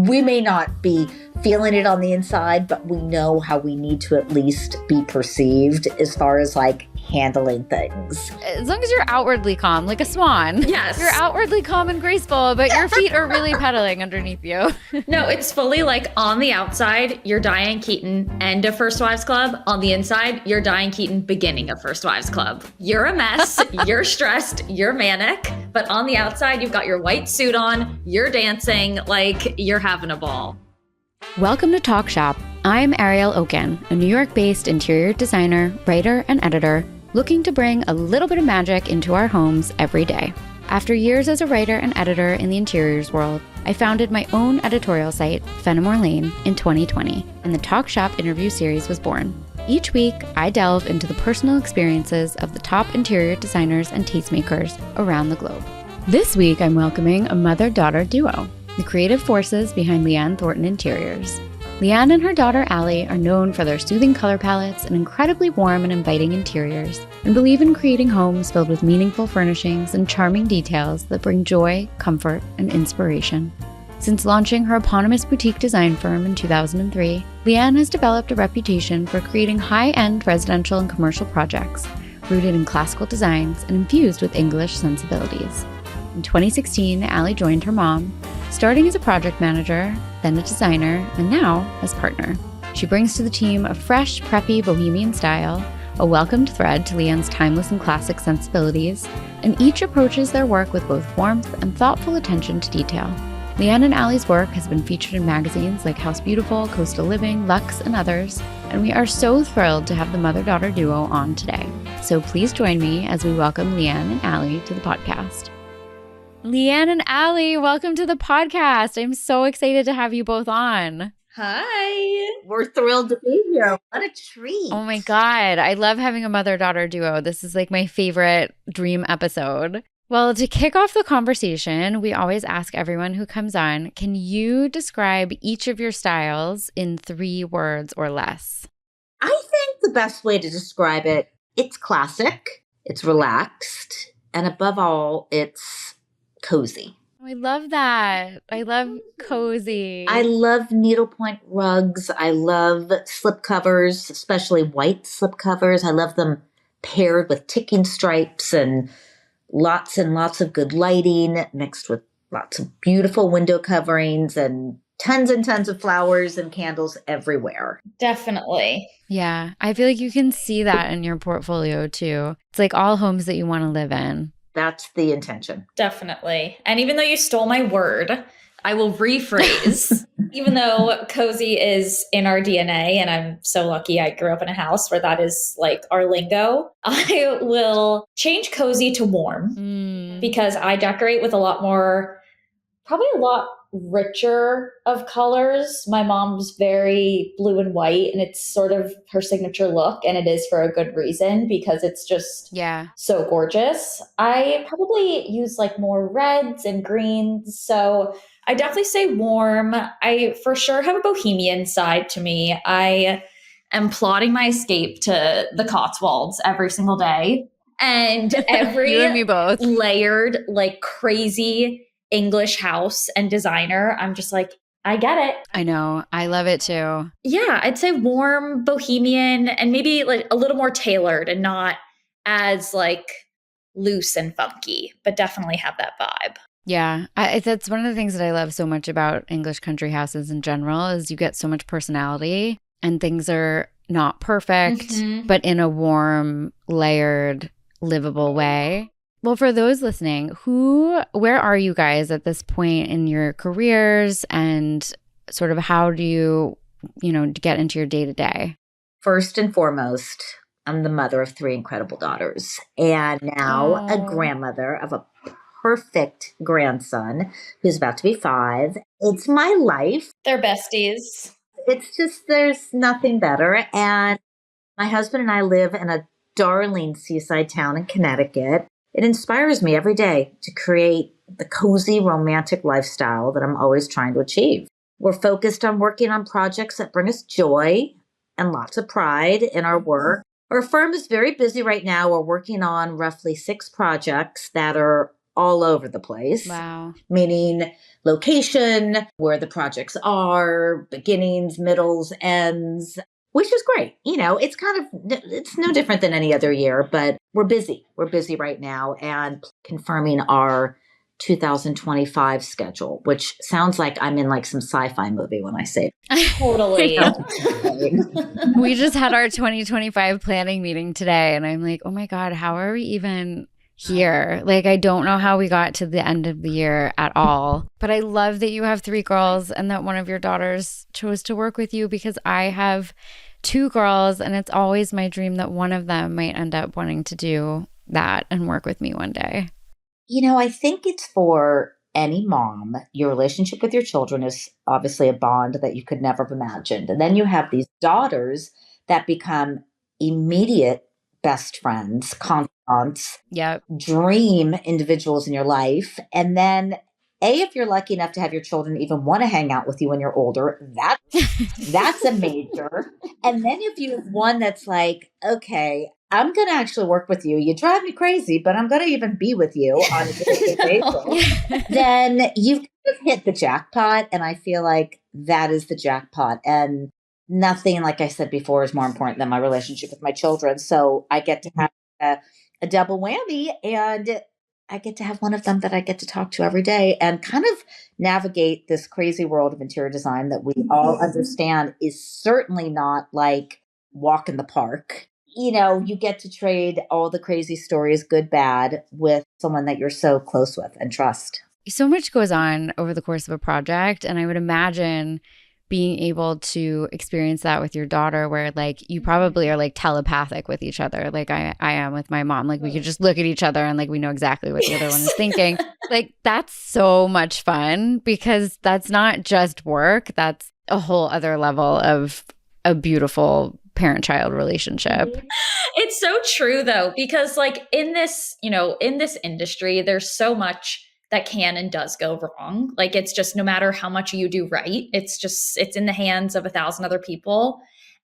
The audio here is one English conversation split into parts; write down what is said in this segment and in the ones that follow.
We may not be feeling it on the inside, but we know how we need to at least be perceived as far as like handling things. As long as you're outwardly calm, like a swan. Yes. You're outwardly calm and graceful, but your feet are really pedaling underneath you. No, it's fully like on the outside, you're Diane Keaton, end of First Wives Club. On the inside, you're Diane Keaton, beginning of First Wives Club. You're a mess, you're stressed, you're manic, but on the outside, you've got your white suit on, you're dancing, like you're having a ball. Welcome to Talk Shop. I'm Ariel Okin, a New York-based interior designer, writer, and editor, looking to bring a little bit of magic into our homes every day. After years as a writer and editor in the interiors world, I founded my own editorial site, Fenimore Lane, in 2020, and the Talk Shop interview series was born. Each week, I delve into the personal experiences of the top interior designers and tastemakers around the globe. This week, I'm welcoming a mother-daughter duo, the creative forces behind Lee Ann Thornton Interiors. Lee Ann and her daughter Allie are known for their soothing color palettes and incredibly warm and inviting interiors, and believe in creating homes filled with meaningful furnishings and charming details that bring joy, comfort, and inspiration. Since launching her eponymous boutique design firm in 2003, Lee Ann has developed a reputation for creating high-end residential and commercial projects, rooted in classical designs and infused with English sensibilities. In 2016, Allie joined her mom, starting as a project manager, then a designer, and now as partner. She brings to the team a fresh, preppy bohemian style, a welcomed thread to Lee Ann's timeless and classic sensibilities, and each approaches their work with both warmth and thoughtful attention to detail. Lee Ann and Allie's work has been featured in magazines like House Beautiful, Coastal Living, Luxe, and others, and we are so thrilled to have the mother-daughter duo on today. So please join me as we welcome Lee Ann and Allie to the podcast. Lee Ann and Allie, welcome to the podcast. I'm so excited to have you both on. Hi. We're thrilled to be here. What a treat. Oh my God. I love having a mother-daughter duo. This is like my favorite dream episode. Well, to kick off the conversation, we always ask everyone who comes on, can you describe each of your styles in 3 words or less? I think the best way to describe it, it's classic, it's relaxed, and above all, it's cozy. Oh, I love that. I love cozy. I love needlepoint rugs. I love slip covers, especially white slip covers. I love them paired with ticking stripes and lots of good lighting mixed with lots of beautiful window coverings and tons of flowers and candles everywhere. Definitely. Yeah. I feel like you can see that in your portfolio too. It's like all homes that you want to live in. That's the intention. Definitely. And even though you stole my word, I will rephrase. Even though cozy is in our DNA, and I'm so lucky I grew up in a house where that is like our lingo, I will change cozy to warm because I decorate with probably a lot richer of colors. My mom's very blue and white, and it's sort of her signature look, and it is for a good reason because it's just so gorgeous. I probably use like more reds and greens, so I definitely say warm. I for sure have a bohemian side to me. I am plotting my escape to the Cotswolds every single day, and every you and me both. Layered like crazy English house and designer, I'm just like, I get it. I know. I love it too. Yeah, I'd say warm, bohemian, and maybe like a little more tailored and not as like loose and funky, but definitely have that vibe. Yeah, that's one of the things that I love so much about English country houses in general is you get so much personality and things are not perfect, but in a warm, layered, livable way. Well, for those listening, where are you guys at this point in your careers and sort of how do you get into your day-to-day? First and foremost, I'm the mother of 3 incredible daughters and now a grandmother of a perfect grandson who's about to be 5. It's my life. They're besties. It's just, there's nothing better. And my husband and I live in a darling seaside town in Connecticut. It inspires me every day to create the cozy, romantic lifestyle that I'm always trying to achieve. We're focused on working on projects that bring us joy and lots of pride in our work. Our firm is very busy right now. We're working on roughly 6 projects that are all over the place. Wow. Meaning location, where the projects are, beginnings, middles, ends, which is great. It's it's no different than any other year, but we're busy. We're busy right now and confirming our 2025 schedule, which sounds like I'm in like some sci-fi movie when I say it. Totally. We just had our 2025 planning meeting today, and I'm like, oh my God, how are we even here? Like, I don't know how we got to the end of the year at all. But I love that you have 3 girls and that one of your daughters chose to work with you, because I have 2 girls, and it's always my dream that one of them might end up wanting to do that and work with me one day. I think it's for any mom. Your relationship with your children is obviously a bond that you could never have imagined. And then you have these daughters that become immediate best friends, confidants, Yep. dream individuals in your life. And then if you're lucky enough to have your children even want to hang out with you when you're older, that's a major. And then if you have one that's like, okay, I'm going to actually work with you. You drive me crazy, but I'm going to even be with you on a daily basis. Then you've kind of hit the jackpot. And I feel like that is the jackpot. And nothing, like I said before, is more important than my relationship with my children. So I get to have a double whammy, and I get to have one of them that I get to talk to every day and kind of navigate this crazy world of interior design that we all understand is certainly not like walk in the park. You get to trade all the crazy stories, good, bad, with someone that you're so close with and trust. So much goes on over the course of a project, and I would imagine being able to experience that with your daughter, where like you probably are like telepathic with each other, like I am with my mom. Like we could just look at each other and like we know exactly what the other one is thinking. Like that's so much fun, because that's not just work. That's a whole other level of a beautiful parent-child relationship. It's so true though, because like in this industry, there's so much that can and does go wrong. Like it's just, no matter how much you do right, it's in the hands of 1,000 other people.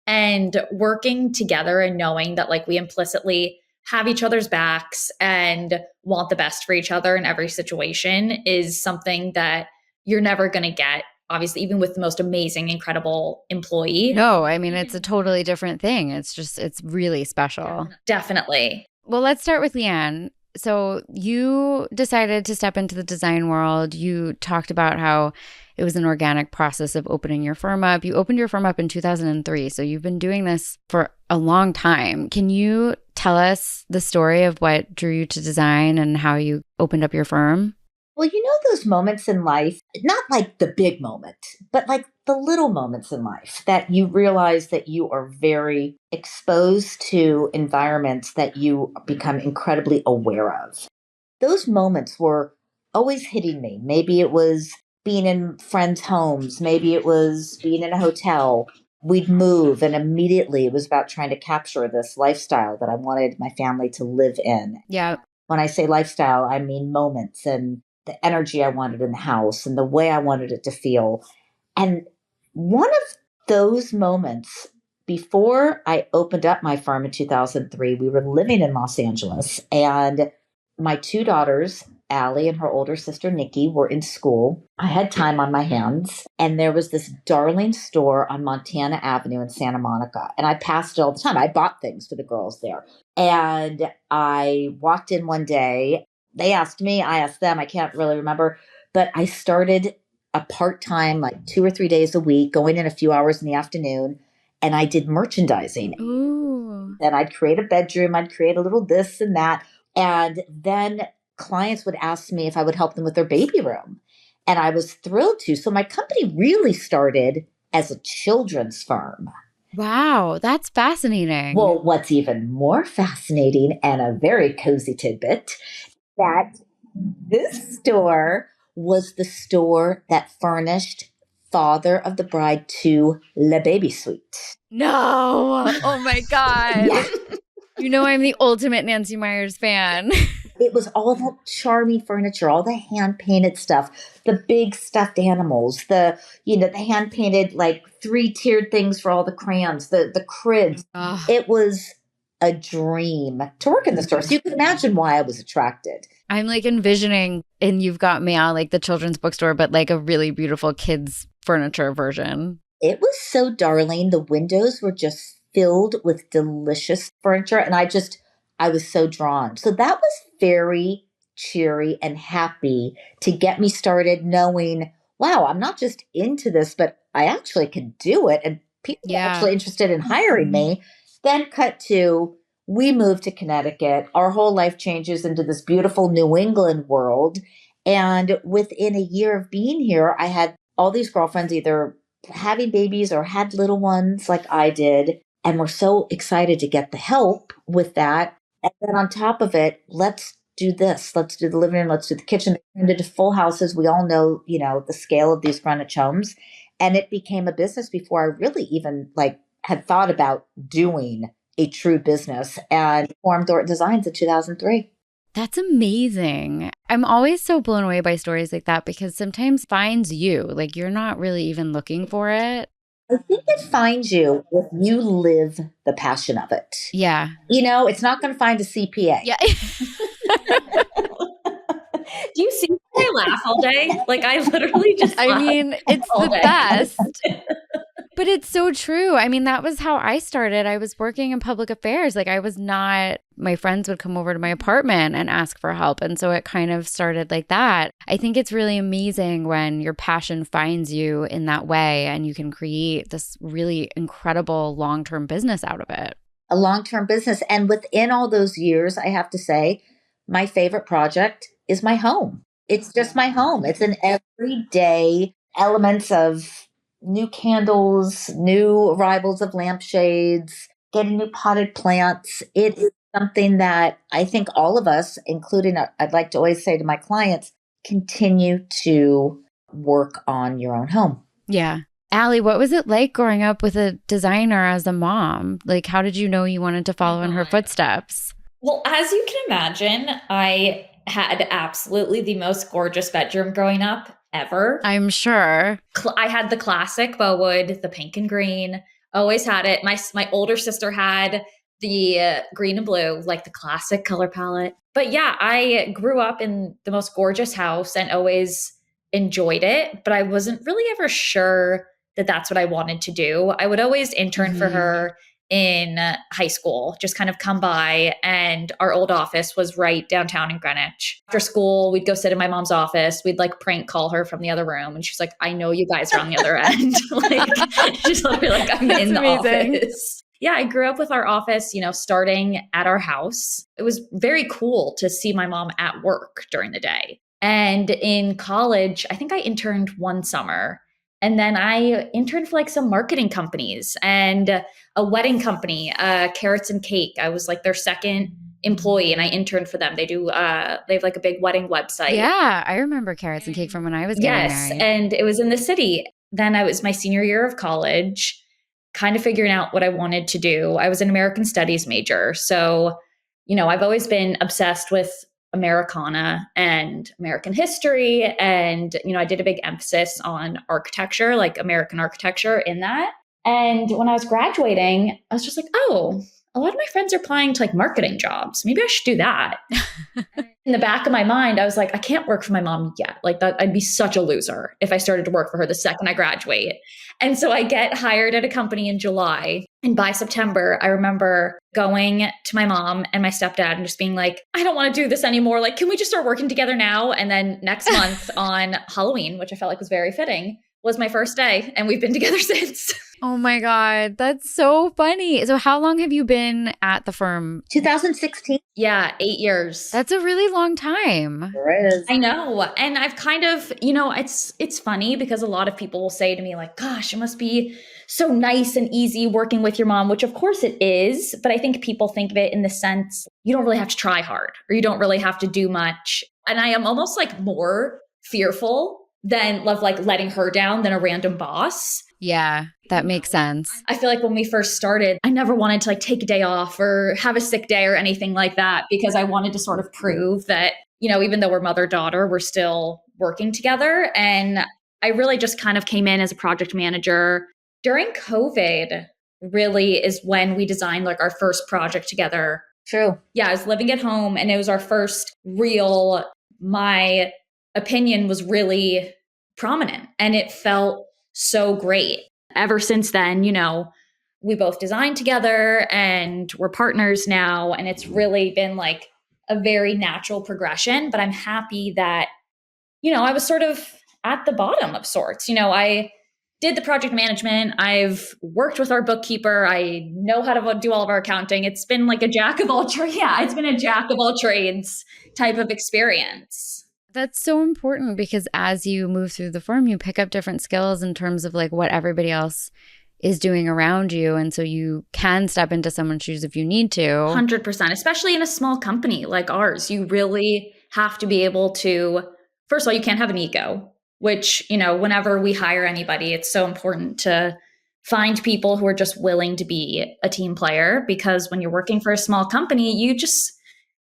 And working together and knowing that like we implicitly have each other's backs and want the best for each other in every situation is something that you're never going to get, obviously, even with the most amazing, incredible employee. No, I mean, it's a totally different thing. It's really special. Definitely. Well, let's start with Lee Ann. So you decided to step into the design world. You talked about how it was an organic process of opening your firm up. You opened your firm up in 2003. So you've been doing this for a long time. Can you tell us the story of what drew you to design and how you opened up your firm? Well, those moments in life, not like the big moment, but like the little moments in life that you realize that you are very exposed to environments that you become incredibly aware of. Those moments were always hitting me. Maybe it was being in friends' homes. Maybe it was being in a hotel. We'd move, and immediately it was about trying to capture this lifestyle that I wanted my family to live in. Yeah. When I say lifestyle, I mean moments and the energy I wanted in the house and the way I wanted it to feel. And one of those moments, before I opened up my firm in 2003, we were living in Los Angeles, and my 2 daughters, Allie and her older sister, Nikki, were in school. I had time on my hands, and there was this darling store on Montana Avenue in Santa Monica, and I passed it all the time. I bought things for the girls there. And I walked in one day. They asked me, I asked them, I can't really remember, but I started a part-time, like 2 or 3 days a week, going in a few hours in the afternoon, and I did merchandising. Ooh. And I'd create a bedroom, I'd create a little this and that. And then clients would ask me if I would help them with their baby room. And I was thrilled to. So my company really started as a children's firm. Wow, that's fascinating. Well, what's even more fascinating and a very cozy tidbit, that this store was the store that furnished Father of the Bride to Le Baby Suite. No. Oh my God. Yeah. I'm the ultimate Nancy Meyers fan. It was all that charming furniture, all the hand-painted stuff, the big stuffed animals, the hand-painted like 3-tiered things for all the crayons, the cribs. It was a dream to work in the store. So you can imagine why I was attracted. I'm like envisioning, and You've Got Mail, like the children's bookstore, but like a really beautiful kids furniture version. It was so darling. The windows were just filled with delicious furniture. And I was so drawn. So that was very cheery and happy to get me started knowing, wow, I'm not just into this, but I actually could do it. And people are Yeah. actually interested in hiring me. Then cut to, we moved to Connecticut. Our whole life changes into this beautiful New England world. And within a year of being here, I had all these girlfriends either having babies or had little ones like I did. And we're so excited to get the help with that. And then on top of it, let's do this. Let's do the living room. Let's do the kitchen. They turned into full houses. We all know, the scale of these Greenwich homes. And it became a business before I really even had thought about doing a true business, and formed Thornton Designs in 2003. That's amazing. I'm always so blown away by stories like that because sometimes it finds you, like you're not really even looking for it. I think it finds you if you live the passion of it. Yeah. It's not going to find a CPA. Yeah. Do you see I laugh all day? Like I literally just I mean, it's the best. But it's so true. I mean, that was how I started. I was working in public affairs. Like my friends would come over to my apartment and ask for help. And so it kind of started like that. I think it's really amazing when your passion finds you in that way and you can create this really incredible long-term business out of it. A long-term business. And within all those years, I have to say, my favorite project is my home. It's just my home. It's an everyday elements of new candles, new arrivals of lampshades, getting new potted plants. It is something that I think all of us, including, I'd like to always say to my clients, continue to work on your own home. Yeah. Allie, what was it like growing up with a designer as a mom? Like, how did you know you wanted to follow in her footsteps? Well, as you can imagine, I had absolutely the most gorgeous bedroom growing up ever. I'm sure. I had the classic bow wood, the pink and green. Always had it. My older sister had the green and blue, like the classic color palette. But yeah, I grew up in the most gorgeous house and always enjoyed it. But I wasn't really ever sure that that's what I wanted to do. I would always intern for her in high school, just kind of come by, and our old office was right downtown in Greenwich. After school, we'd go sit in my mom's office. We'd prank call her from the other room, and she's like, I know you guys are on the other end. She's literally like, I'm in the office. Yeah, I grew up with our office, starting at our house. It was very cool to see my mom at work during the day. And in college, I think I interned one summer. And then I interned for some marketing companies and a wedding company, Carrots and Cake. I was their second employee, and I interned for them. They have a big wedding website. Yeah, I remember Carrots and Cake from when I was getting married. Yes, and it was in the city. Then I was my senior year of college, kind of figuring out what I wanted to do. I was an American Studies major. So, I've always been obsessed with Americana and American history. And, I did a big emphasis on architecture, like American architecture in that. And when I was graduating, I was just like, oh, a lot of my friends are applying to marketing jobs. Maybe I should do that. In the back of my mind, I was like, I can't work for my mom yet. I'd be such a loser if I started to work for her the second I graduate. And so I get hired at a company in July. And by September, I remember going to my mom and my stepdad and just being like, I don't want to do this anymore. Can we just start working together now? And then next month on Halloween, which I felt was very fitting, was my first day. And we've been together since. Oh my God, that's so funny. So how long have you been at the firm? 2016. Yeah, 8 years. That's a really long time. There is. I know. And I've kind of, it's funny because a lot of people will say to me gosh, it must be so nice and easy working with your mom, which of course it is. But I think people think of it in the sense you don't really have to try hard or you don't really have to do much. And I am almost more fearful than letting her down than a random boss. Yeah, that makes sense. I feel when we first started, I never wanted to take a day off or have a sick day or anything like that because I wanted to sort of prove that, even though we're mother-daughter, we're still working together. And I really just kind of came in as a project manager. During COVID really is when we designed our first project together True. Yeah, I was living at home and it was our first real, my opinion was really prominent and it felt so great. Ever since then, we both designed together and we're partners now. And it's really been like a very natural progression. But I'm happy that, I was sort of at the bottom of sorts. I did the project management. I've worked with our bookkeeper. I know how to do all of our accounting. It's been like a jack of all trades. Yeah, it's been a jack of all trades type of experience. That's so important because as you move through the firm, you pick up different skills in terms of like what everybody else is doing around you. And so you can step into someone's shoes if you need to. 100%, especially in a small company like ours. You really have to be able to, first of all, you can't have an ego, which, whenever we hire anybody, it's so important to find people who are just willing to be a team player, because when you're working for a small company, you just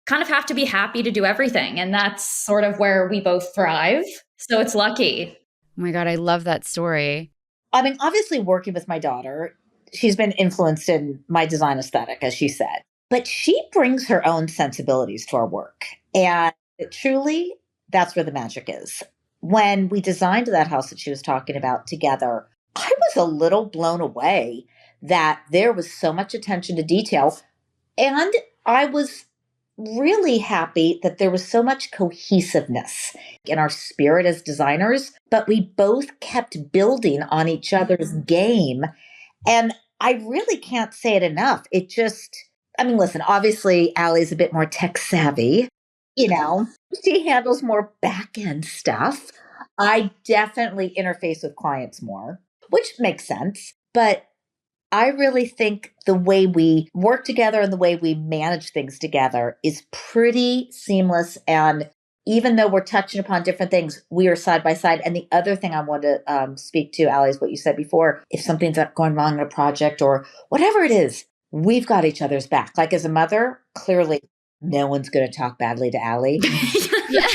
kind of have to be happy to do everything. And that's sort of where we both thrive. So it's lucky. Oh my God, I love that story. I mean, obviously working with my daughter, she's been influenced in my design aesthetic, as she said, but she brings her own sensibilities to our work. And truly, that's where the magic is. When we designed that house that she was talking about together, I was a little blown away that there was so much attention to detail. And I was really happy that there was so much cohesiveness in our spirit as designers, but we both kept building on each other's game. And I really can't say it enough. It just, I mean, listen, obviously Allie's a bit more tech savvy, she handles more back end stuff. I definitely interface with clients more, which makes sense. But I really think the way we work together and the way we manage things together is pretty seamless. And even though we're touching upon different things, we are side by side. And the other thing I want to speak to, Allie, is what you said before. If something's going wrong in a project or whatever it is, we've got each other's back. Like as a mother, clearly no one's going to talk badly to Allie. Yeah.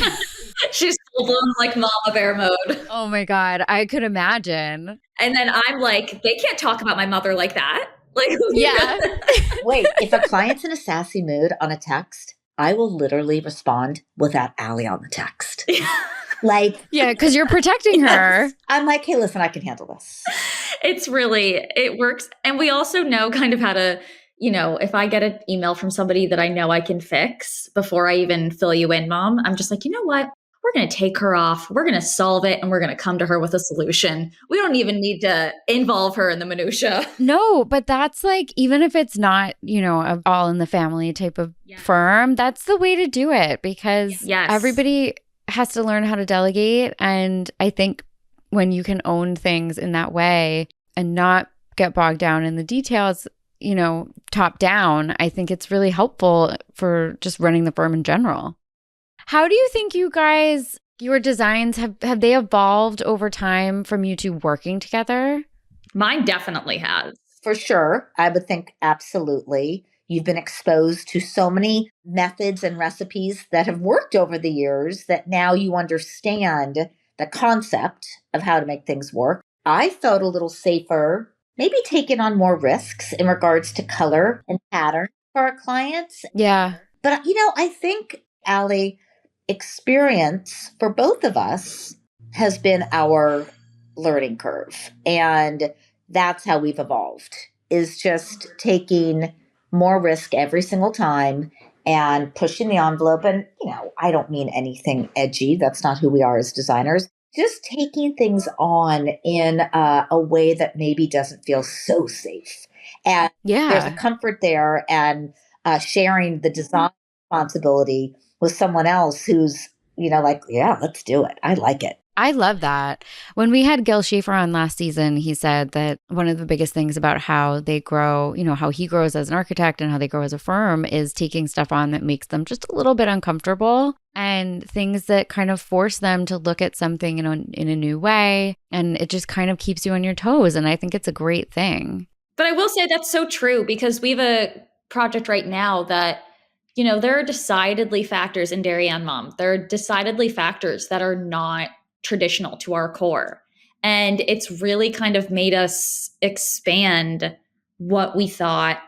She's full blown like mama bear mode. Oh my God, I could imagine. And then I'm like, they can't talk about my mother like that. Like, yeah. Wait, if a client's in a sassy mood on a text, I will literally respond without Allie on the text. Yeah, because you're protecting her. Yes. I'm like, hey, listen, I can handle this. It works. And we also know kind of how to, if I get an email from somebody that I know I can fix before I even fill you in, Mom, I'm just like, you know what? We're going to take her off. We're going to solve it. And we're going to come to her with a solution. We don't even need to involve her in the minutia. No, but that's like, even if it's not, a all in the family type of firm, that's the way to do it because everybody has to learn how to delegate. And I think when you can own things in that way and not get bogged down in the details, top down, I think it's really helpful for just running the firm in general. How do you think your designs, have they evolved over time from you two working together? Mine definitely has. For sure. I would think absolutely. You've been exposed to so many methods and recipes that have worked over the years that now you understand the concept of how to make things work. I felt a little safer, maybe taking on more risks in regards to color and pattern for our clients. Yeah. But, I think, Allie, experience for both of us has been our learning curve. And that's how we've evolved, is just taking more risk every single time and pushing the envelope. And, I don't mean anything edgy. That's not who we are as designers. Just taking things on in a way that maybe doesn't feel so safe. And there's a comfort there, and sharing the design responsibility with someone else who's, let's do it. I like it. I love that. When we had Gil Schaefer on last season, he said that one of the biggest things about how they grow, how he grows as an architect and how they grow as a firm is taking stuff on that makes them just a little bit uncomfortable and things that kind of force them to look at something in a new way. And it just kind of keeps you on your toes. And I think it's a great thing. But I will say that's so true because we have a project right now that there are decidedly factors in Dairy and Mom. There are decidedly factors that are not traditional to our core. And it's really kind of made us expand what we thought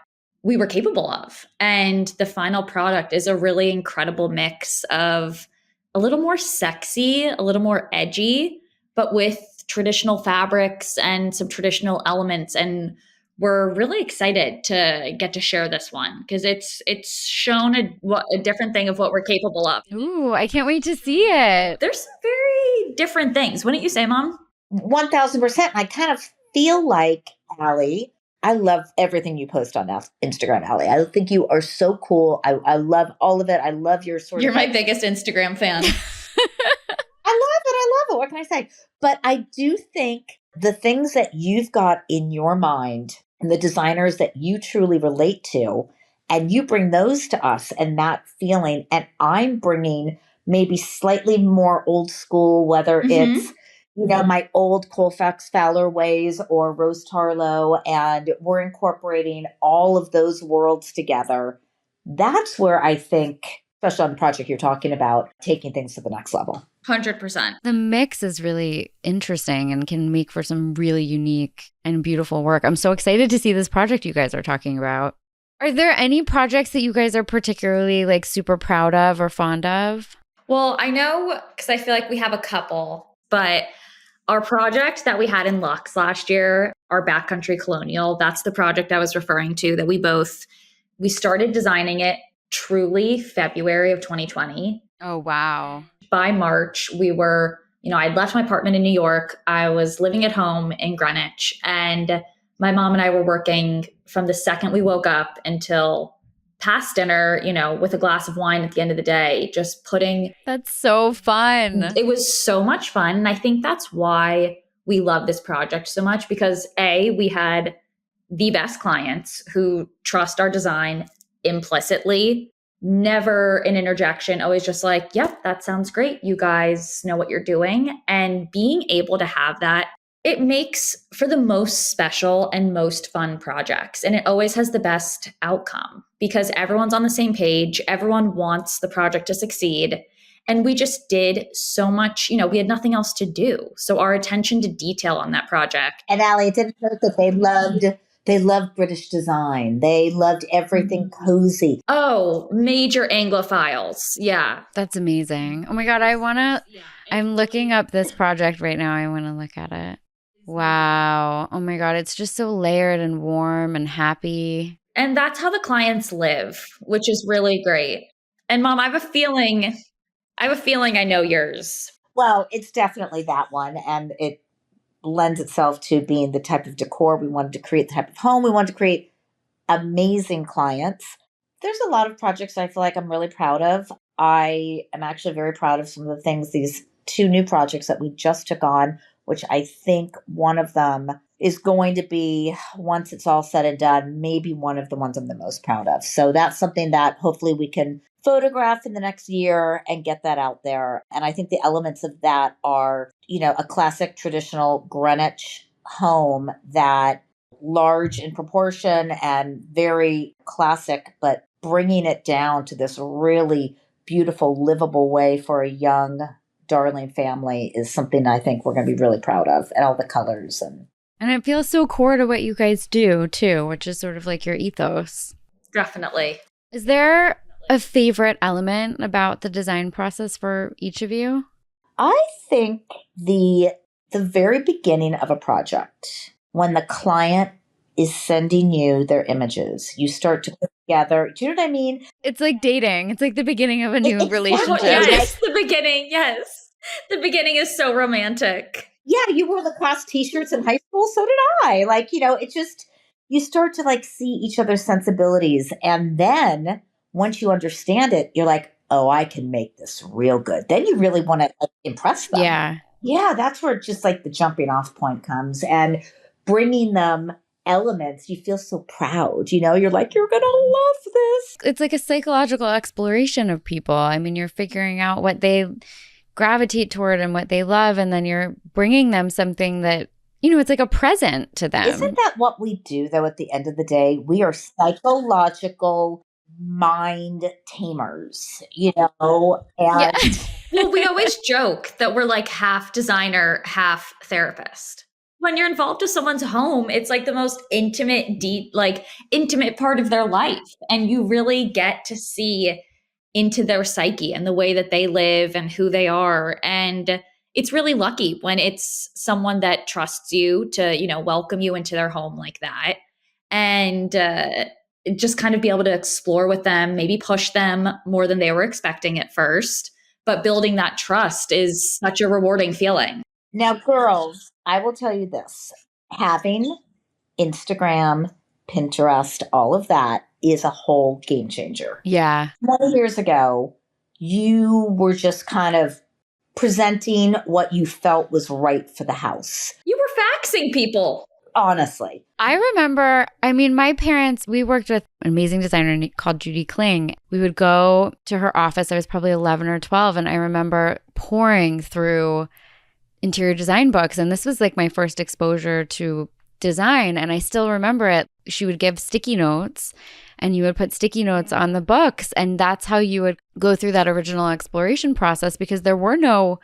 we were capable of. And the final product is a really incredible mix of a little more sexy, a little more edgy, but with traditional fabrics and some traditional elements. And we're really excited to get to share this one because it's shown a different thing of what we're capable of. Ooh, I can't wait to see it. There's some very different things. Wouldn't you say, Mom? 1000%. I kind of feel like, Allie, I love everything you post on Instagram, Allie. I think you are so cool. I love all of it. I love your sort You're of. my biggest Instagram fan. I love it. I love it. What can I say? But I do think the things that you've got in your mind and the designers that you truly relate to, and you bring those to us and that feeling, and I'm bringing maybe slightly more old school, whether it's my old Colfax Fowler ways or Rose Tarlow, and we're incorporating all of those worlds together. That's where I think, especially on the project you're talking about, taking things to the next level. 100%. The mix is really interesting and can make for some really unique and beautiful work. I'm so excited to see this project you guys are talking about. Are there any projects that you guys are particularly like super proud of or fond of? Well, I know because I feel like we have a couple, but our project that we had in Luxe last year, our backcountry colonial, that's the project I was referring to that we started designing it truly February of 2020. Oh, wow. By March, I'd left my apartment in New York. I was living at home in Greenwich, and my mom and I were working from the second we woke up until past dinner, with a glass of wine at the end of the day, just putting. That's so fun. It was so much fun. And I think that's why we love this project so much because we had the best clients who trust our design implicitly, never an interjection, always just like, yep, that sounds great. You guys know what you're doing. And being able to have that, it makes for the most special and most fun projects. And it always has the best outcome because everyone's on the same page. Everyone wants the project to succeed. And we just did so much, we had nothing else to do. So our attention to detail on that project. And Allie, it didn't hurt that they loved British design. They loved everything cozy. Oh, major Anglophiles. Yeah. That's amazing. Oh my God, I'm looking up this project right now. I want to look at it. Wow. Oh my God, it's just so layered and warm and happy. And that's how the clients live, which is really great. And Mom, I have a feeling I know yours. Well, it's definitely that one. And it lends itself to being the type of decor we wanted to create, the type of home we wanted to create. Amazing clients. There's a lot of projects I feel like I'm really proud of. I am actually very proud of some of the things, these 2 new projects that we just took on, which I think one of them is going to be, once it's all said and done, maybe one of the ones I'm the most proud of. So that's something that hopefully we can photograph in the next year and get that out there. And I think the elements of that are, a classic traditional Greenwich home that large in proportion and very classic, but bringing it down to this really beautiful, livable way for a young, darling family is something I think we're going to be really proud of, and all the colors. And it feels so core to what you guys do too, which is sort of like your ethos. Definitely. Is there a favorite element about the design process for each of you? I think the very beginning of a project, when the client is sending you their images, you start to put together. Do you know what I mean? It's like dating. It's like the beginning of a new relationship. Yes, the beginning. Yes. The beginning is so romantic. Yeah, you wore lacrosse t-shirts in high school. So did I. It just, you start to see each other's sensibilities. And then once you understand it, you're like, oh, I can make this real good. Then you really want to impress them. Yeah. Yeah, that's where just the jumping off point comes. And bringing them elements, you feel so proud. You're like, you're going to love this. It's like a psychological exploration of people. I mean, you're figuring out what they gravitate toward and what they love. And then you're bringing them something that, it's like a present to them. Isn't that what we do, though, at the end of the day? We are psychological mind tamers, and yeah. Well, we always joke that we're like half designer, half therapist. when you're involved with someone's home, it's like the most intimate, deep, like intimate part of their life. And you really get to see into their psyche and the way that they live and who they are. And it's really lucky when it's someone that trusts you to, welcome you into their home like that. And just kind of be able to explore with them, maybe push them more than they were expecting at first. But building that trust is such a rewarding feeling. Now, girls, I will tell you this. Having Instagram, Pinterest, all of that is a whole game changer. Yeah. 20 years ago, you were just kind of presenting what you felt was right for the house. You were faxing people. Honestly. I remember, my parents, we worked with an amazing designer called Judy Kling. We would go to her office. I was probably 11 or 12. And I remember pouring through interior design books. And this was like my first exposure to design. And I still remember it. She would give sticky notes and you would put sticky notes on the books. And that's how you would go through that original exploration process, because there were no,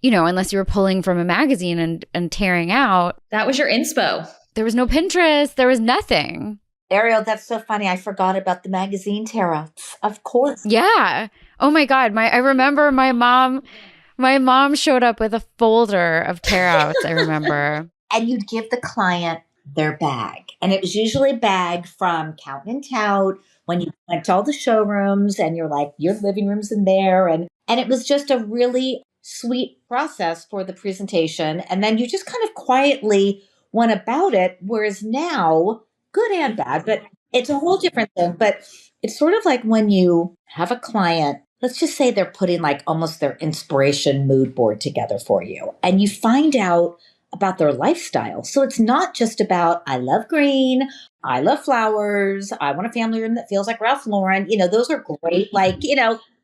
unless you were pulling from a magazine and tearing out. That was your inspo. There was no Pinterest. There was nothing. Ariel, that's so funny. I forgot about the magazine tear-outs. Of course. Yeah. Oh my God. I remember my mom showed up with a folder of tear-outs, I remember. And you'd give the client their bag. And it was usually a bag from Count and Tout when you went to all the showrooms and you're like, your living room's in there. And it was just a really sweet process for the presentation. And then you just kind of quietly went about it. Whereas now, good and bad, but it's a whole different thing. But it's sort of like when you have a client, let's just say they're putting like almost their inspiration mood board together for you. And you find out about their lifestyle. So it's not just about, I love green, I love flowers, I want a family room that feels like Ralph Lauren. Those are great,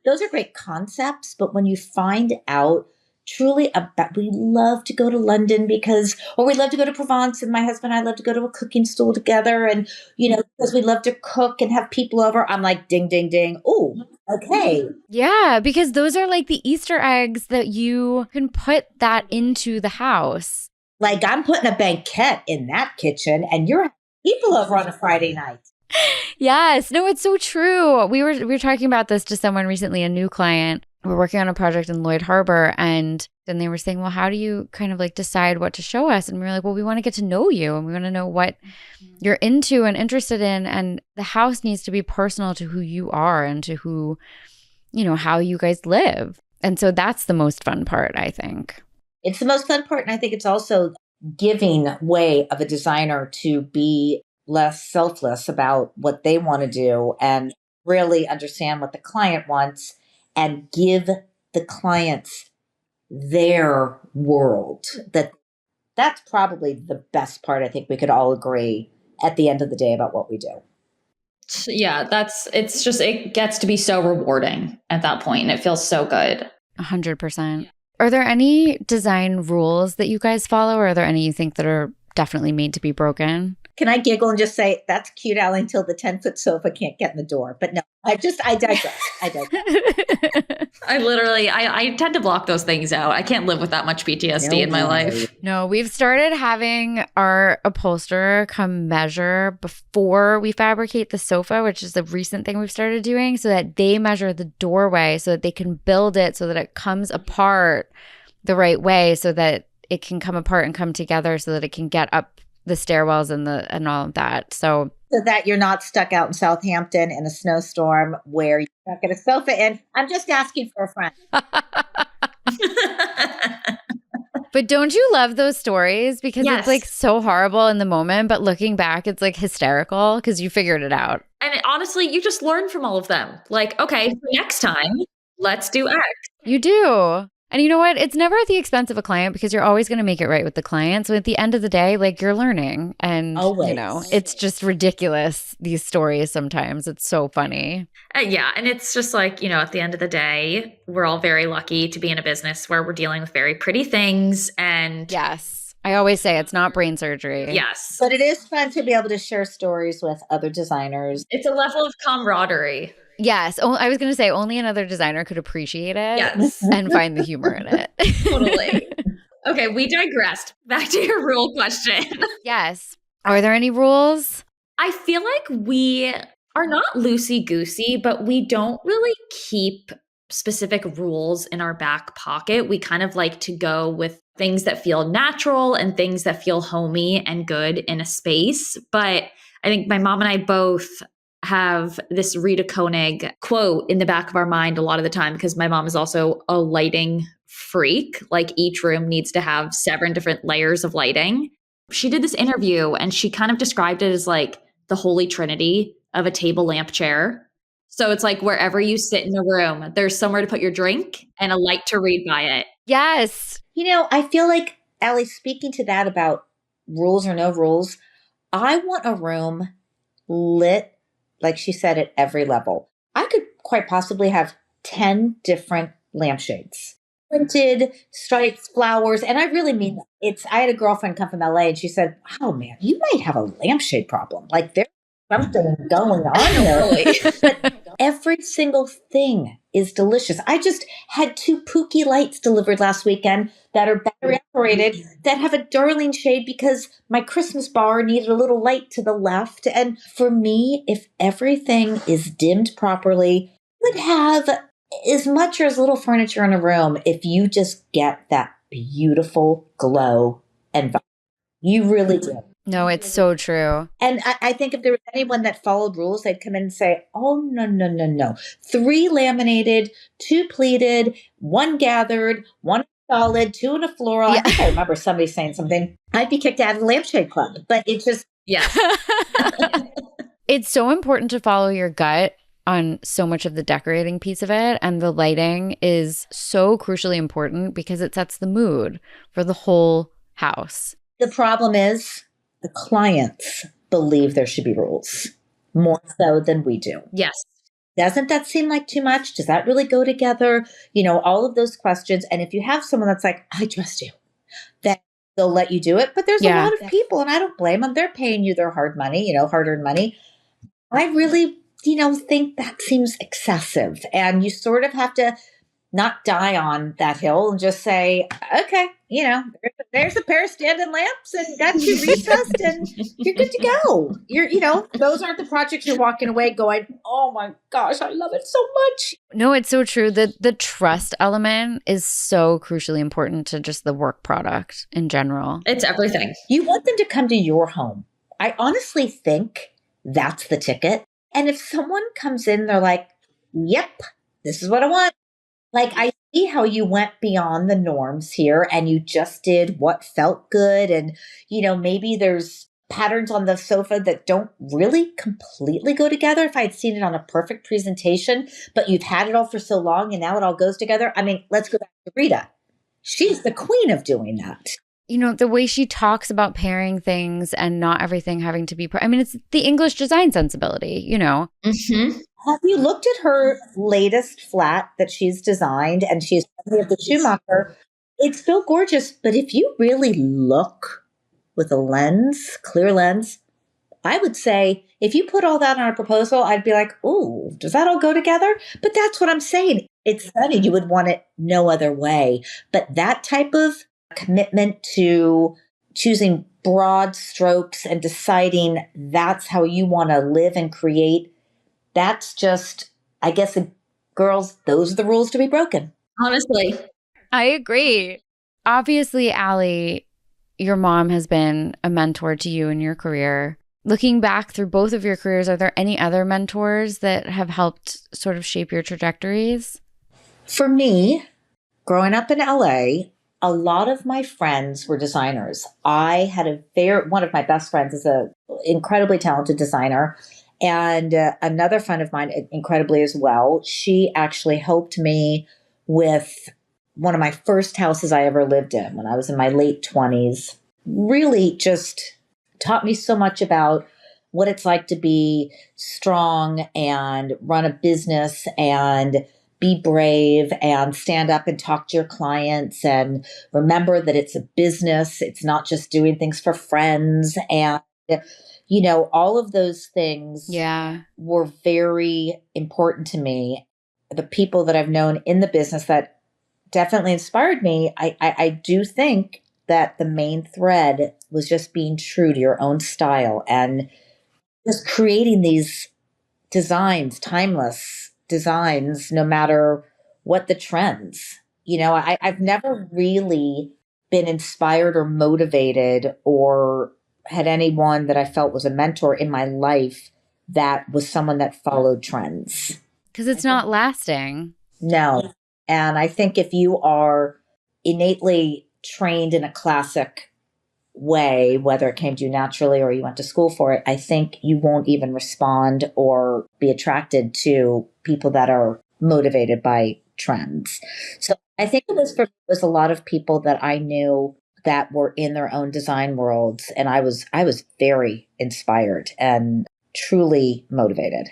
those are great concepts. But when you find out truly about, we love to go to London or we love to go to Provence, and my husband and I love to go to a cooking school together. And, because we love to cook and have people over, I'm like, ding, ding, ding. Oh, okay. Yeah, because those are like the Easter eggs that you can put that into the house. Like I'm putting a banquet in that kitchen and you're having people over on a Friday night. Yes. No, it's so true. We were talking about this to someone recently, a new client. We're working on a project in Lloyd Harbor, and then they were saying, well, how do you kind of like decide what to show us? And we were like, well, we want to get to know you and we want to know what you're into and interested in. And the house needs to be personal to who you are and to who, how you guys live. And so that's the most fun part, I think. It's the most fun part. And I think it's also giving way of a designer to be less selfless about what they want to do and really understand what the client wants and give the clients their world. That's probably the best part. I think we could all agree at the end of the day about what we do. Yeah, it gets to be so rewarding at that point, and it feels so good. 100%. Are there any design rules that you guys follow, or are there any you think that are definitely made to be broken? Can I giggle and just say, that's cute, Allie, until the 10-foot sofa can't get in the door? But no, I digress. I tend to block those things out. I can't live with that much PTSD in my life. No, we've started having our upholsterer come measure before we fabricate the sofa, which is a recent thing we've started doing, so that they measure the doorway so that they can build it so that it comes apart the right way, so that it can come apart and come together so that it can get up the stairwells and all of that. So that you're not stuck out in Southampton in a snowstorm where you can't get a sofa in. I'm just asking for a friend. But don't you love those stories? Because Yes. It's like so horrible in the moment, but looking back, it's like hysterical because you figured it out. And honestly, you just learn from all of them. Like, okay, next time, let's do X. You do. And you know what? It's never at the expense of a client, because you're always going to make it right with the client. So at the end of the day, like, you're learning. And, Always. it's just ridiculous, these stories sometimes. It's so funny. Yeah. And it's just like, at the end of the day, we're all very lucky to be in a business where we're dealing with very pretty things. And Yes. I always say it's not brain surgery. yes. But it is fun to be able to share stories with other designers. It's a level of camaraderie. Yes. I was going to say only another designer could appreciate it Yes. and find the humor in it. Totally. Okay, we digressed. Back to your rule question. Yes. Are there any rules? I feel like we are not loosey-goosey, but we don't really keep specific rules in our back pocket. We kind of like to go with things that feel natural and things that feel homey and good in a space. But I think my mom and I both have this Rita Koenig quote in the back of our mind a lot of the time because my mom is also a lighting freak. Like each room needs to have 7 different layers of lighting. She did this interview and she kind of described it as like the holy trinity of a table lamp chair. So it's like wherever you sit in the room, there's somewhere to put your drink and a light to read by it. Yes. I feel like, Allie, speaking to that about rules or no rules, I want a room lit, like she said, at every level. I could quite possibly have 10 different lampshades, printed, stripes, flowers. And I really mean that. I had a girlfriend come from LA and she said, oh man, you might have a lampshade problem. Like there's something going on here. But every single thing is delicious. I just had 2 Pookie lights delivered last weekend that are battery operated that have a darling shade because my Christmas bar needed a little light to the left. And for me, if everything is dimmed properly, you would have as much or as little furniture in a room if you just get that beautiful glow and vibe. You really do. No, it's so true. And I think if there was anyone that followed rules, they'd come in and say, oh, no, no, no, no. 3 laminated, 2 pleated, 1 gathered, 1 solid, 2 in a floral. Yeah. I think I remember somebody saying something. I'd be kicked out of the lampshade club. But it's just, Yes. It's so important to follow your gut on so much of the decorating piece of it. And the lighting is so crucially important because it sets the mood for the whole house. the problem is the clients believe there should be rules more so than we do. Yes. Doesn't that seem like too much? Does that really go together? All of those questions. And if you have someone that's like, I trust you, then they'll let you do it. But there's a lot of people, and I don't blame them. They're paying you their hard money, hard-earned money. I really, think that seems excessive. And you sort of have to not die on that hill and just say, okay, there's a pair of standing lamps and got you recessed and you're good to go. Those aren't the projects you're walking away going, oh my gosh, I love it so much. No, it's so true. The trust element is so crucially important to just the work product in general. It's everything. You want them to come to your home. I honestly think that's the ticket. And if someone comes in, they're like, yep, this is what I want. Like, I see how you went beyond the norms here and you just did what felt good. And, maybe there's patterns on the sofa that don't really completely go together. If I had seen it on a perfect presentation, but you've had it all for so long and now it all goes together. I mean, let's go back to Rita. She's the queen of doing that. The way she talks about pairing things and not everything having to be, it's the English design sensibility, Mm-hmm. Have you looked at her latest flat that she's designed? And she's of the Schumacher. It's still gorgeous. But if you really look with a lens, clear lens, I would say if you put all that on a proposal, I'd be like, ooh, does that all go together? But that's what I'm saying. It's funny. You would want it no other way. But that type of commitment to choosing broad strokes and deciding that's how you want to live and create, that's just, I guess, girls, those are the rules to be broken. Honestly. I agree. Obviously, Allie, your mom has been a mentor to you in your career. Looking back through both of your careers, are there any other mentors that have helped sort of shape your trajectories? For me, growing up in LA, a lot of my friends were designers. I had one of my best friends is an incredibly talented designer. And another friend of mine, incredibly as well, she actually helped me with one of my first houses I ever lived in when I was in my late 20s. Really just taught me so much about what it's like to be strong and run a business and be brave and stand up and talk to your clients and remember that it's a business. It's not just doing things for friends. And all of those things were very important to me. The people that I've known in the business that definitely inspired me. I do think that the main thread was just being true to your own style and just creating these designs, timeless designs, no matter what the trends. I've never really been inspired or motivated or had anyone that I felt was a mentor in my life that was someone that followed trends. Because it's not lasting. No. And I think if you are innately trained in a classic way, whether it came to you naturally or you went to school for it, I think you won't even respond or be attracted to people that are motivated by trends. So I think it was a lot of people that I knew that were in their own design worlds, and I was very inspired and truly motivated.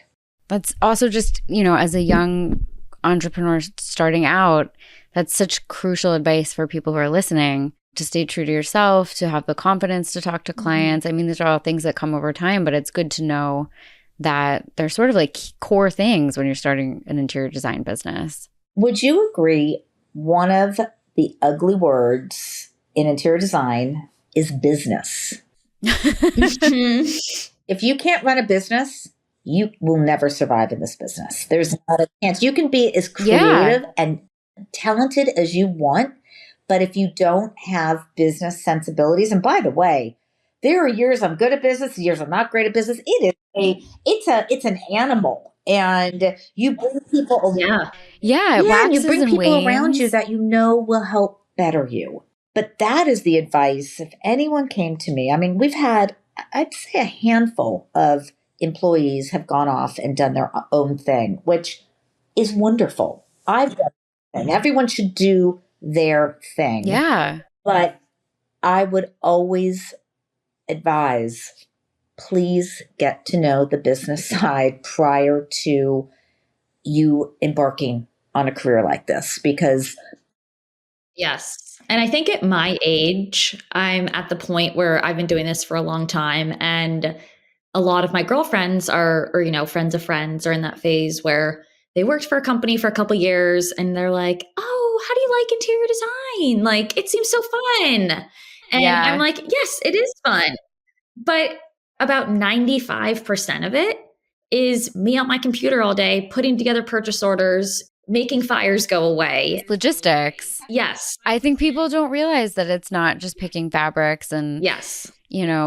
That's also just, as a young entrepreneur starting out, that's such crucial advice for people who are listening, to stay true to yourself, to have the confidence to talk to clients. I mean, these are all things that come over time, but it's good to know that they're sort of like core things when you're starting an interior design business. Would you agree one of the ugly words in interior design is business? If you can't run a business, you will never survive in this business. There's not a chance. You can be as creative and talented as you want, but if you don't have business sensibilities, and by the way, there are years I'm good at business, years I'm not great at business. It's an animal, and you bring people around. And you bring people around you that will help better you. But that is the advice. If anyone came to me, I mean, we've had, I'd say, a handful of employees have gone off and done their own thing, which is wonderful. I've done my thing. Everyone should do their thing. Yeah. But I would always advise, please get to know the business side prior to you embarking on a career like this, because yes. And I think at my age, I'm at the point where I've been doing this for a long time, and a lot of my girlfriends or friends of friends are in that phase where they worked for a company for a couple of years and they're like, oh, how do you like interior design? Like, it seems so fun. And I'm like, yes, it is fun. But about 95% of it is me on my computer all day, putting together purchase orders, making fires go away. It's logistics. Yes. I think people don't realize that it's not just picking fabrics and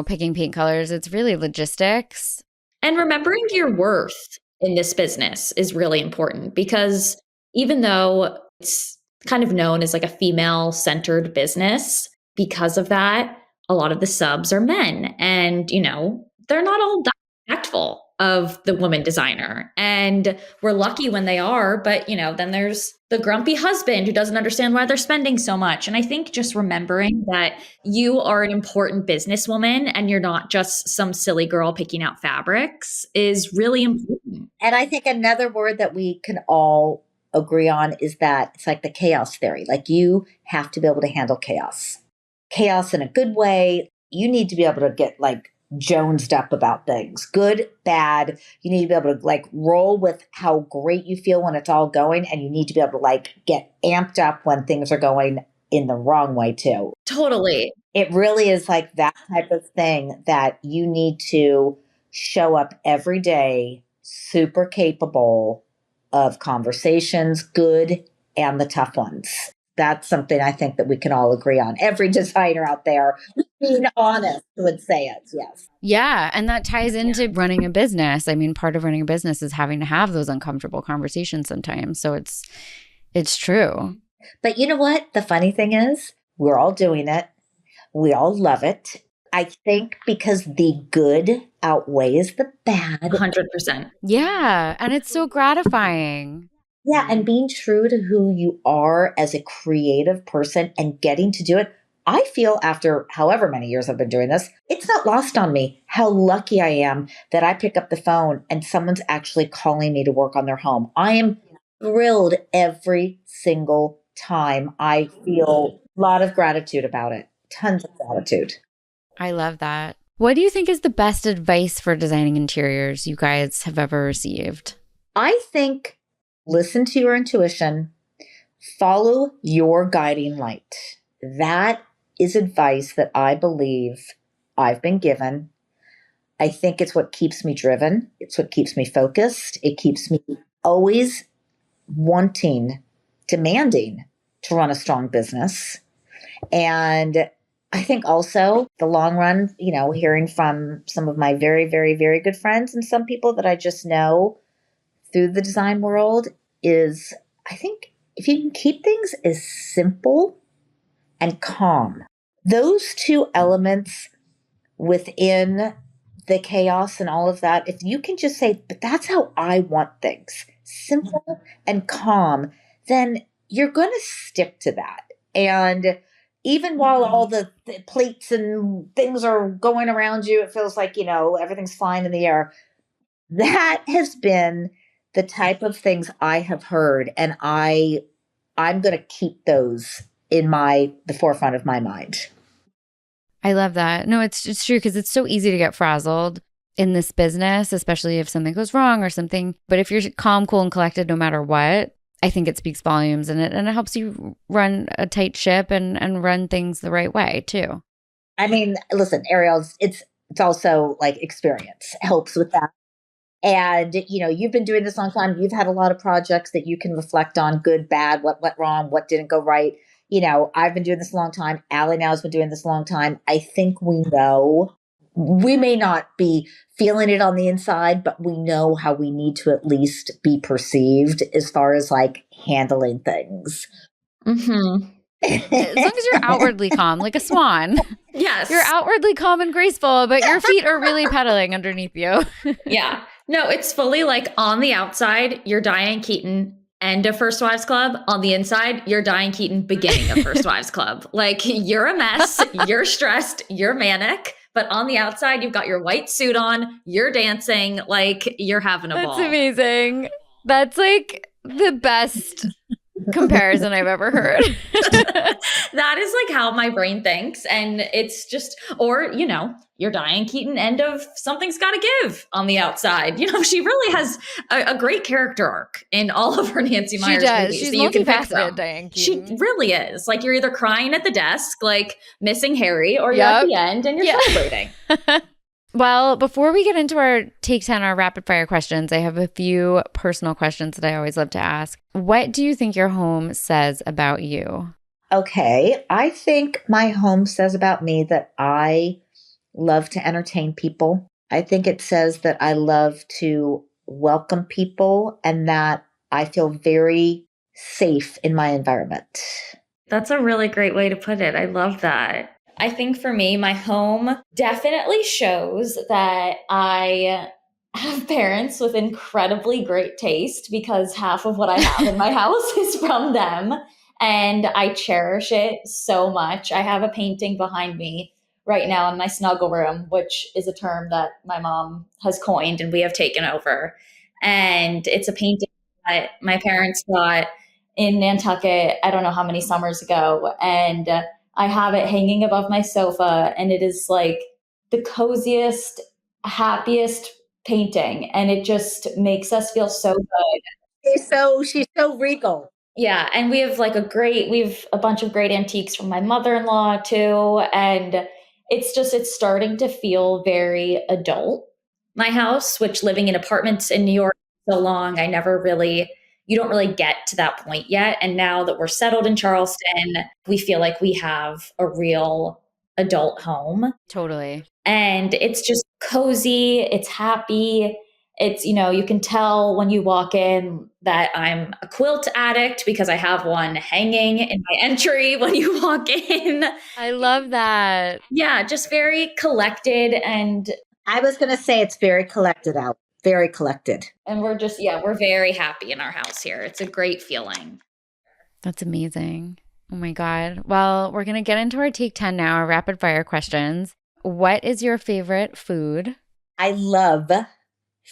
picking paint colors. It's really logistics. And remembering your worth in this business is really important, because even though it's kind of known as like a female-centered business, because of that, a lot of the subs are men. And, they're not all respectful of the woman designer. And we're lucky when they are, but, then there's the grumpy husband who doesn't understand why they're spending so much. And I think just remembering that you are an important businesswoman and you're not just some silly girl picking out fabrics is really important. And I think another word that we can all agree on is that it's like the chaos theory. Like, you have to be able to handle chaos in a good way. You need to be able to get jonesed up about things, good, bad. You need to be able to roll with how great you feel when it's all going. And you need to be able to get amped up when things are going in the wrong way too. Totally. It really is that type of thing that you need to show up every day, super capable of conversations, good and the tough ones. That's something I think that we can all agree on. Every designer out there, being honest, would say it. Yes. Yeah. And that ties into running a business. I mean, part of running a business is having to have those uncomfortable conversations sometimes. So it's true. But you know what? The funny thing is, we're all doing it. We all love it. I think because the good outweighs the bad. 100%. Yeah. And it's so gratifying. Yeah, and being true to who you are as a creative person and getting to do it. I feel after however many years I've been doing this, it's not lost on me how lucky I am that I pick up the phone and someone's actually calling me to work on their home. I am thrilled every single time. I feel a lot of gratitude about it. Tons of gratitude. I love that. What do you think is the best advice for designing interiors you guys have ever received? I think listen to your intuition, Follow your guiding light. That is advice that I believe I've been given. I think it's what keeps me driven. It's what keeps me focused. It keeps me always wanting, demanding to run a strong business. And I think also the long run, hearing from some of my very, very, very good friends and some people that I just know through the design world is, I think if you can keep things as simple and calm, those two elements within the chaos and all of that, if you can just say, but that's how I want things, simple and calm, then you're going to stick to that. And even while all the plates and things are going around you, it feels like, everything's flying in the air. That has been the type of things I have heard. And I'm going to keep those in the forefront of my mind. I love that. No, it's true because it's so easy to get frazzled in this business, especially if something goes wrong or something. But if you're calm, cool, and collected no matter what, I think it speaks volumes and it helps you run a tight ship and run things the right way too. I mean, listen, Ariel, it's also like experience helps with that. And, you've been doing this a long time. You've had a lot of projects that you can reflect on, good, bad, what went wrong, what didn't go right. I've been doing this a long time. Allie now has been doing this a long time. I think we know, we may not be feeling it on the inside, but we know how we need to at least be perceived as far as like handling things. Mm-hmm. As long as you're outwardly calm, like a swan. Yes. You're outwardly calm and graceful, but your feet are really pedaling underneath you. Yeah. No, it's fully like on the outside, you're Diane Keaton, end of First Wives Club. On the inside, you're Diane Keaton, beginning of First Wives Club. Like you're a mess, you're stressed, you're manic. But on the outside, you've got your white suit on, you're dancing, like you're having a ball. That's amazing. That's like the best comparison I've ever heard. That is like how my brain thinks. And it's just, or, you're Diane Keaton, end of Something's Gotta Give on the outside. She really has a great character arc in all of her Nancy Meyers movies. She's multifaceted, Diane Keaton. She really is. Like you're either crying at the desk, like missing Harry, or you're at the end and you're celebrating. Well, before we get into our Take 10, our rapid fire questions, I have a few personal questions that I always love to ask. What do you think your home says about you? Okay. I think my home says about me that I love to entertain people. I think it says that I love to welcome people and that I feel very safe in my environment. That's a really great way to put it. I love that. I think for me, my home definitely shows that I have parents with incredibly great taste because half of what I have in my house is from them. And I cherish it so much. I have a painting behind me right now in my snuggle room, which is a term that my mom has coined and we have taken over. And it's a painting that my parents got in Nantucket, I don't know how many summers ago. And I have it hanging above my sofa, and it is like the coziest, happiest painting. And it just makes us feel so good. She's so regal. Yeah. And we have a bunch of great antiques from my mother-in-law too. And it's starting to feel very adult. My house, which living in apartments in New York so long, you don't really get to that point yet. And now that we're settled in Charleston, we feel like we have a real adult home. Totally. And it's just cozy. It's happy. It's, you can tell when you walk in that I'm a quilt addict because I have one hanging in my entry when you walk in. I love that. Yeah, just very collected. And I was going to say it's very collected out. Very collected. And we're very happy in our house here. It's a great feeling. That's amazing. Oh my God. Well, we're going to get into our Take 10 now, our rapid fire questions. What is your favorite food? I love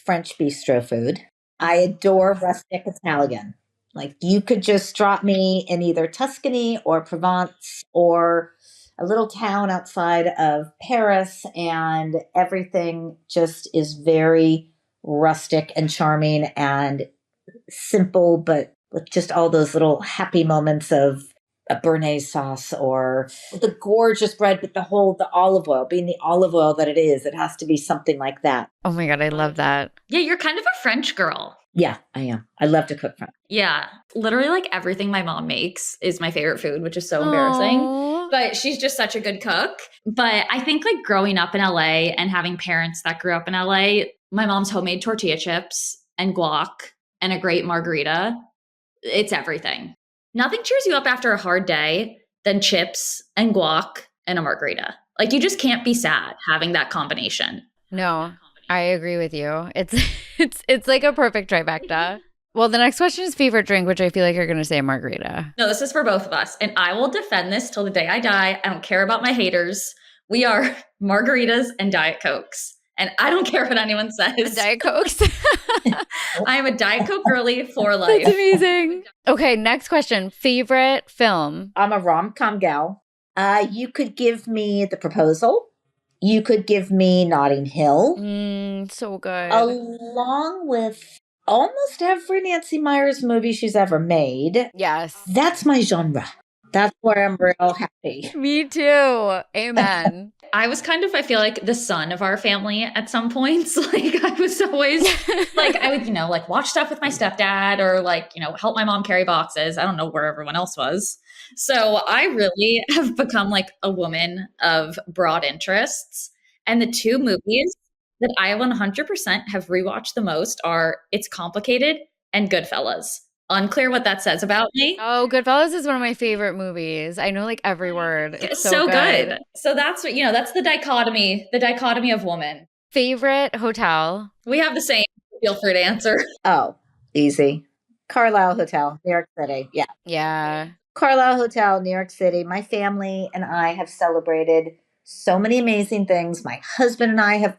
French bistro food. I adore rustic Italian. Like you could just drop me in either Tuscany or Provence or a little town outside of Paris, and everything just is very rustic and charming and simple, but with just all those little happy moments of a béarnaise sauce or the gorgeous bread, but the olive oil being the olive oil that it is. It has to be something like that. Oh my God, I love that. Yeah, you're kind of a French girl. Yeah, I am. I love to cook French. Yeah. Literally, like everything my mom makes is my favorite food, which is so embarrassing. Aww. But she's just such a good cook. But I think like growing up in LA and having parents that grew up in LA, my mom's homemade tortilla chips and guac and a great margarita, it's everything. Nothing cheers you up after a hard day than chips and guac and a margarita. Like you just can't be sad having that combination. No, I agree with you. It's like a perfect trifecta. Well, the next question is favorite drink, which I feel like you're going to say margarita. No, this is for both of us. And I will defend this till the day I die. I don't care about my haters. We are margaritas and Diet Cokes. And I don't care what anyone says. Diet Cokes. I am a Diet Coke girly for life. That's amazing. Okay, next question. Favorite film? I'm a rom-com gal. You could give me The Proposal. You could give me Notting Hill. So good. Along with almost every Nancy Meyers movie she's ever made. Yes. That's my genre. That's where I'm real happy. Me too. Amen. I was kind of, I feel like the son of our family at some points. Like I was always like, I would, like watch stuff with my stepdad or like, help my mom carry boxes. I don't know where everyone else was. So I really have become like a woman of broad interests. And the two movies that I 100% have rewatched the most are It's Complicated and Goodfellas. Unclear what that says about me. Oh, Goodfellas is one of my favorite movies. I know like every word. It's so good. So that's what, that's the dichotomy of woman. Favorite hotel? We have the same. Feel free to answer. Oh, easy. Carlisle Hotel, New York City. Yeah. Yeah. Carlisle Hotel, New York City. My family and I have celebrated so many amazing things. My husband and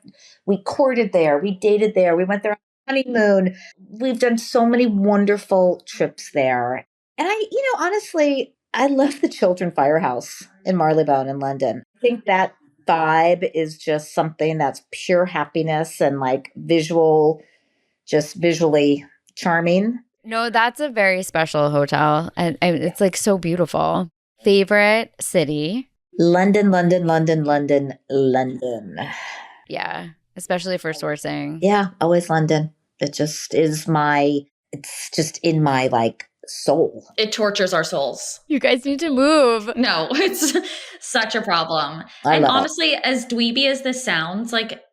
we courted there. We dated there. We went there on honeymoon. We've done so many wonderful trips there. And honestly, I love the Children Firehouse in Marylebone in London. I think that vibe is just something that's pure happiness and like just visually charming. No, that's a very special hotel. And it's like so beautiful. Favorite city? London, London, London, London, London. Yeah, especially for sourcing. Yeah, always London. It just is it's just in my like soul. It tortures our souls. You guys need to move. No, it's such a problem. And honestly, as dweeby as this sounds, like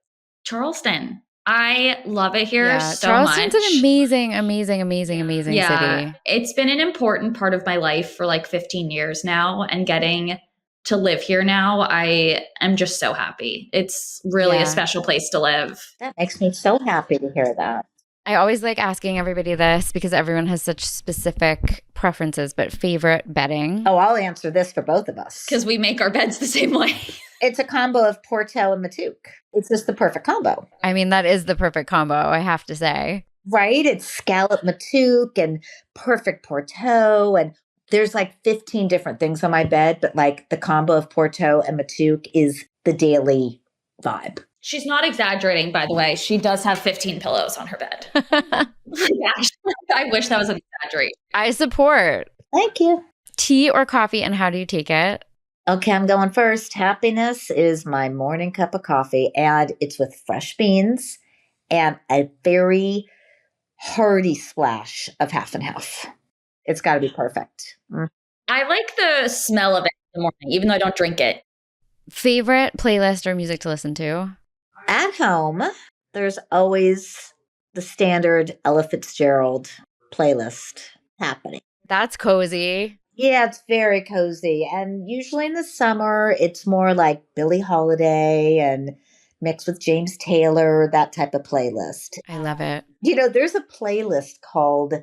Charleston, I love it here so Charleston's much. An amazing, amazing, amazing, amazing city. It's been an important part of my life for like 15 years now, and getting to live here now, I am just so happy. It's really a special place to live. That makes me so happy to hear that. I always like asking everybody this because everyone has such specific preferences, but favorite bedding? Oh, I'll answer this for both of us. Because we make our beds the same way. It's a combo of Porto and Matouk. It's just the perfect combo. I mean, that is the perfect combo, I have to say. Right? It's scallop Matouk and perfect Porto. And there's like 15 different things on my bed, but like the combo of Porto and Matouk is the daily vibe. She's not exaggerating, by the way. She does have 15 pillows on her bed. I wish that was an exaggeration. I support. Thank you. Tea or coffee, and how do you take it? Okay, I'm going first. Happiness is my morning cup of coffee, and it's with fresh beans and a very hearty splash of half and half. It's got to be perfect. I like the smell of it in the morning, even though I don't drink it. Favorite playlist or music to listen to? At home, there's always the standard Ella Fitzgerald playlist happening. That's cozy. Yeah, it's very cozy. And usually in the summer, it's more like Billie Holiday and mixed with James Taylor, that type of playlist. I love it. There's a playlist called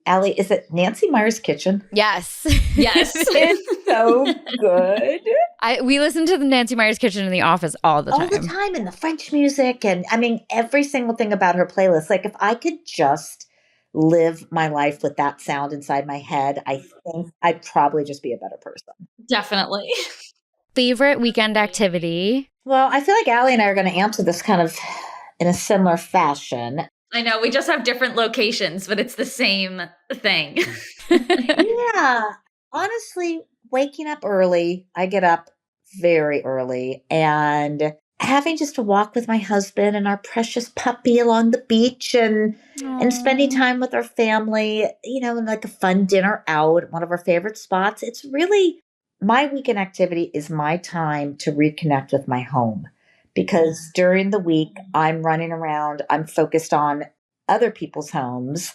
Allie, is it Nancy Meyers Kitchen? Yes. Yes. It's so good. We listen to the Nancy Meyers Kitchen in the office all the time. All the time, and the French music. And I mean, every single thing about her playlist. Like if I could just live my life with that sound inside my head, I think I'd probably just be a better person. Definitely. Favorite weekend activity? Well, I feel like Allie and I are going to answer this kind of in a similar fashion. I know we just have different locations, but it's the same thing. Yeah. Honestly, waking up early, I get up very early, and having just a walk with my husband and our precious puppy along the beach and spending Aw. time with our family, and like a fun dinner out at one of our favorite spots. It's really my weekend activity is my time to reconnect with my home because during the week I'm running around, I'm focused on other people's homes,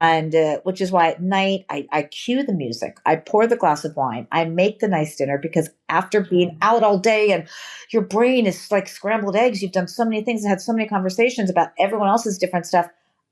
and which is why at night I cue the music, I pour the glass of wine, I make the nice dinner because after being out all day and your brain is like scrambled eggs, you've done so many things and had so many conversations about everyone else's different stuff.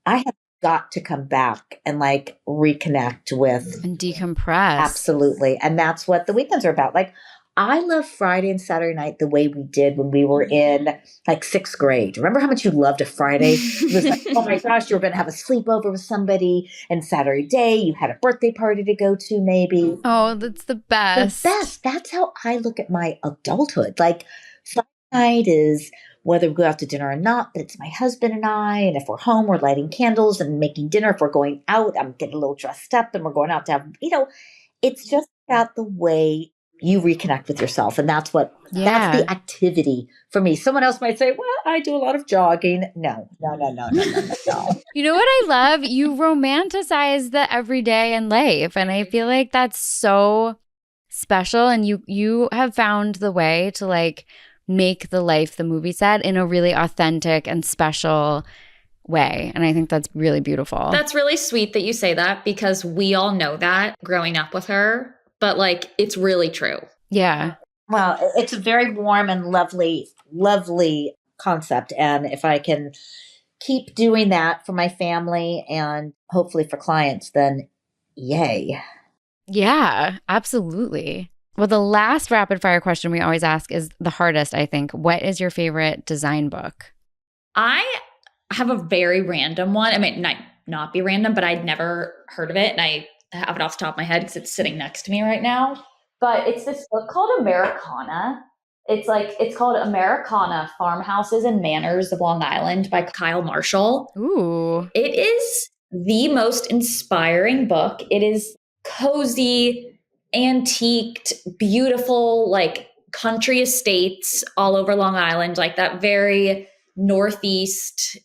I have got to come back and like reconnect with. And decompress. Absolutely. And that's what the weekends are about. Like, I love Friday and Saturday night the way we did when we were in like sixth grade. Remember how much you loved a Friday? It was like, oh my gosh, you were going to have a sleepover with somebody. And Saturday day, you had a birthday party to go to, maybe. Oh, that's the best. The best. That's how I look at my adulthood. Like, Friday night is whether we go out to dinner or not, but it's my husband and I. And if we're home, we're lighting candles and making dinner. If we're going out, I'm getting a little dressed up and we're going out to have, it's just about the way you reconnect with yourself. And that's that's the activity for me. Someone else might say, well, I do a lot of jogging. No. You know what I love? You romanticize the everyday in life. And I feel like that's so special. And you have found the way to like make the life the movie set in a really authentic and special way. And I think that's really beautiful. That's really sweet that you say that because we all know that growing up with her, but like it's really true. Yeah. Well, it's a very warm and lovely, lovely concept. And if I can keep doing that for my family and hopefully for clients, then yay. Yeah, absolutely. Well, the last rapid fire question we always ask is the hardest, I think. What is your favorite design book? I have a very random one. I mean, not be random, but I'd never heard of it. And I have it off the top of my head because it's sitting next to me right now. But it's this book called Americana. It's called Americana, Farmhouses and Manners of Long Island by Kyle Marshall. Ooh. It is the most inspiring book. It is cozy, antiqued, beautiful, like country estates all over Long Island, like that very Northeast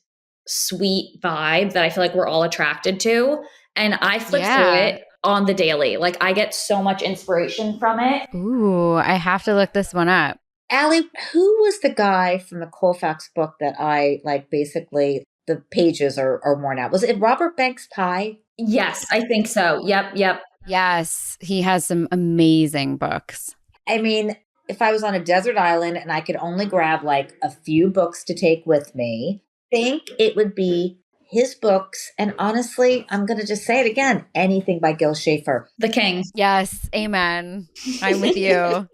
sweet vibe that I feel like we're all attracted to. And I flip through it on the daily. Like I get so much inspiration from it. Ooh, I have to look this one up. Allie, who was the guy from the Colfax book that I like basically the pages are worn out? Was it Robert Banks Pye? Yes, I think so. Yep. Yes, he has some amazing books. I mean, if I was on a desert island and I could only grab like a few books to take with me, I think it would be his books. And honestly, I'm going to just say it again, anything by Gil Schaefer. The King. Yes, amen. I'm with you.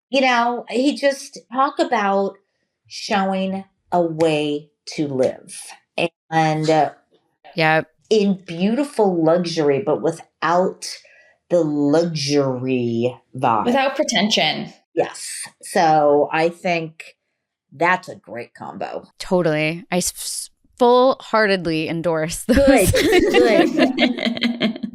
He just talk about showing a way to live and in beautiful luxury, but without the luxury vibe. Without pretension. Yes. So I think that's a great combo. Totally. I full-heartedly endorse those. Good.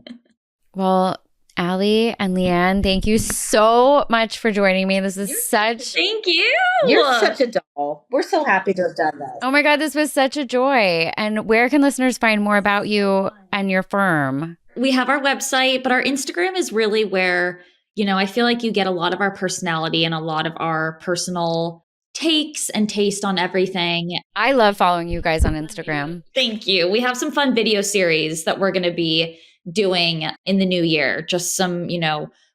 Well, Allie and Lee Ann, thank you so much for joining me. This is Thank you. You're such a doll. We're so happy to have done this. Oh my God, this was such a joy. And where can listeners find more about you and your firm? We have our website, but our Instagram is really where, I feel like you get a lot of our personality and a lot of our personal takes and taste on everything. I love following you guys on Instagram. Thank you. We have some fun video series that we're going to be doing in the new year. Just some,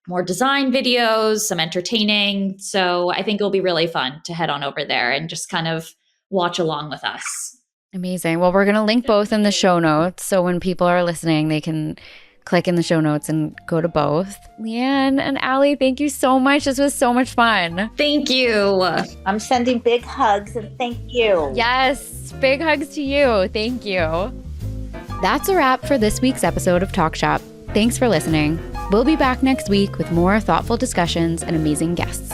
more design videos, some entertaining. So I think it'll be really fun to head on over there and just kind of watch along with us. Amazing. Well, we're going to link both in the show notes. So when people are listening, they can click in the show notes and go to both. Lee Ann and Allie, thank you so much. This was so much fun. Thank you. I'm sending big hugs and thank you. Yes, big hugs to you. Thank you. That's a wrap for this week's episode of Talk Shop. Thanks for listening. We'll be back next week with more thoughtful discussions and amazing guests.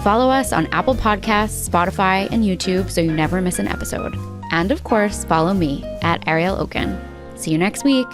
Follow us on Apple Podcasts, Spotify, and YouTube so you never miss an episode. And of course, follow me at Ariel Okin. See you next week.